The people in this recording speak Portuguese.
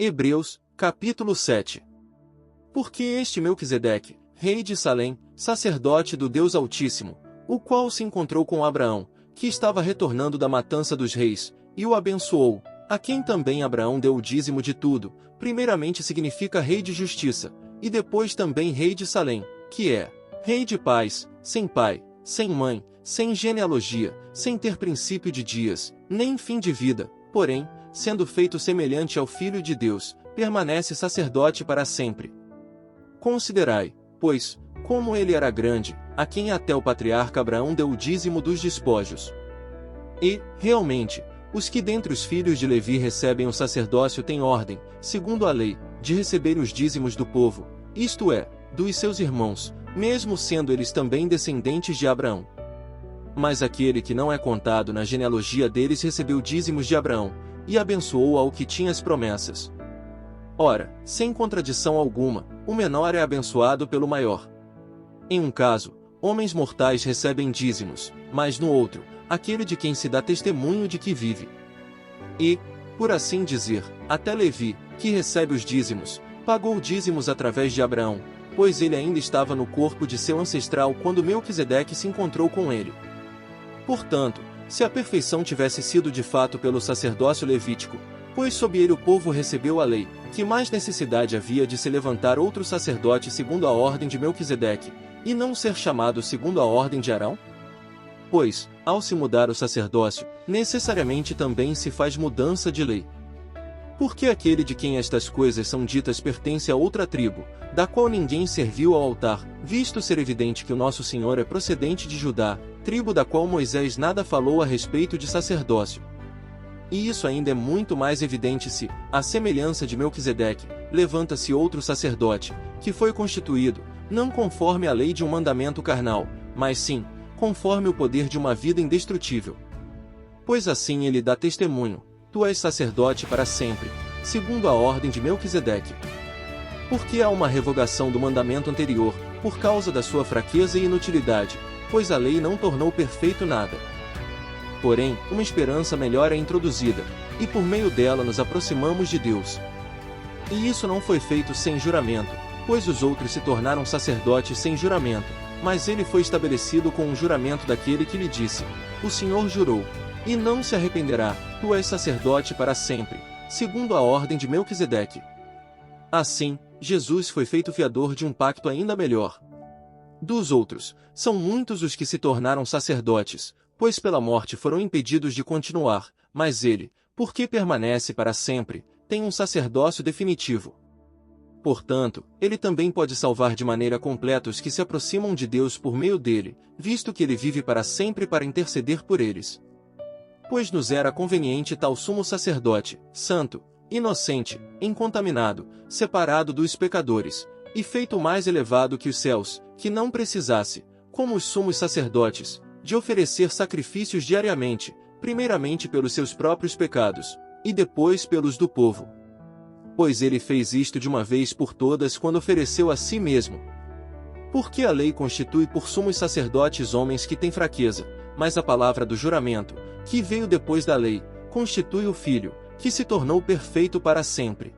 Hebreus, capítulo 7. Porque este Melquisedeque, rei de Salém, sacerdote do Deus Altíssimo, o qual se encontrou com Abraão, que estava retornando da matança dos reis, e o abençoou, a quem também Abraão deu o dízimo de tudo, primeiramente significa rei de justiça, e depois também rei de Salém, que é rei de paz, sem pai, sem mãe, sem genealogia, sem ter princípio de dias, nem fim de vida, porém, sendo feito semelhante ao Filho de Deus, permanece sacerdote para sempre. Considerai, pois, como ele era grande, a quem até o patriarca Abraão deu o dízimo dos despojos. E, realmente, os que dentre os filhos de Levi recebem o sacerdócio têm ordem, segundo a lei, de receber os dízimos do povo, isto é, dos seus irmãos, mesmo sendo eles também descendentes de Abraão. Mas aquele que não é contado na genealogia deles recebeu dízimos de Abraão, e abençoou ao que tinha as promessas. Ora, sem contradição alguma, o menor é abençoado pelo maior. Em um caso, homens mortais recebem dízimos, mas no outro, aquele de quem se dá testemunho de que vive. E, por assim dizer, até Levi, que recebe os dízimos, pagou dízimos através de Abraão, pois ele ainda estava no corpo de seu ancestral quando Melquisedeque se encontrou com ele. Portanto, se a perfeição tivesse sido de fato pelo sacerdócio levítico, pois sob ele o povo recebeu a lei, que mais necessidade havia de se levantar outro sacerdote segundo a ordem de Melquisedeque, e não ser chamado segundo a ordem de Arão? Pois, ao se mudar o sacerdócio, necessariamente também se faz mudança de lei. Porque aquele de quem estas coisas são ditas pertence a outra tribo, da qual ninguém serviu ao altar, visto ser evidente que o nosso Senhor é procedente de Judá, tribo da qual Moisés nada falou a respeito de sacerdócio. E isso ainda é muito mais evidente se, à semelhança de Melquisedeque, levanta-se outro sacerdote, que foi constituído, não conforme a lei de um mandamento carnal, mas sim, conforme o poder de uma vida indestrutível. Pois assim ele dá testemunho: tu és sacerdote para sempre, segundo a ordem de Melquisedeque. Porque há uma revogação do mandamento anterior, por causa da sua fraqueza e inutilidade, pois a lei não tornou perfeito nada. Porém, uma esperança melhor é introduzida, e por meio dela nos aproximamos de Deus. E isso não foi feito sem juramento, pois os outros se tornaram sacerdotes sem juramento, mas ele foi estabelecido com um juramento daquele que lhe disse: o Senhor jurou, e não se arrependerá, tu és sacerdote para sempre, segundo a ordem de Melquisedeque. Assim, Jesus foi feito fiador de um pacto ainda melhor. Dos outros, são muitos os que se tornaram sacerdotes, pois pela morte foram impedidos de continuar, mas ele, porque permanece para sempre, tem um sacerdócio definitivo. Portanto, ele também pode salvar de maneira completa os que se aproximam de Deus por meio dele, visto que ele vive para sempre para interceder por eles. Pois nos era conveniente tal sumo sacerdote, santo, inocente, incontaminado, separado dos pecadores, e feito mais elevado que os céus, que não precisasse, como os sumos sacerdotes, de oferecer sacrifícios diariamente, primeiramente pelos seus próprios pecados, e depois pelos do povo. Pois ele fez isto de uma vez por todas quando ofereceu a si mesmo. Porque a lei constitui por sumos sacerdotes homens que têm fraqueza, mas a palavra do juramento, que veio depois da lei, constitui o Filho, que se tornou perfeito para sempre.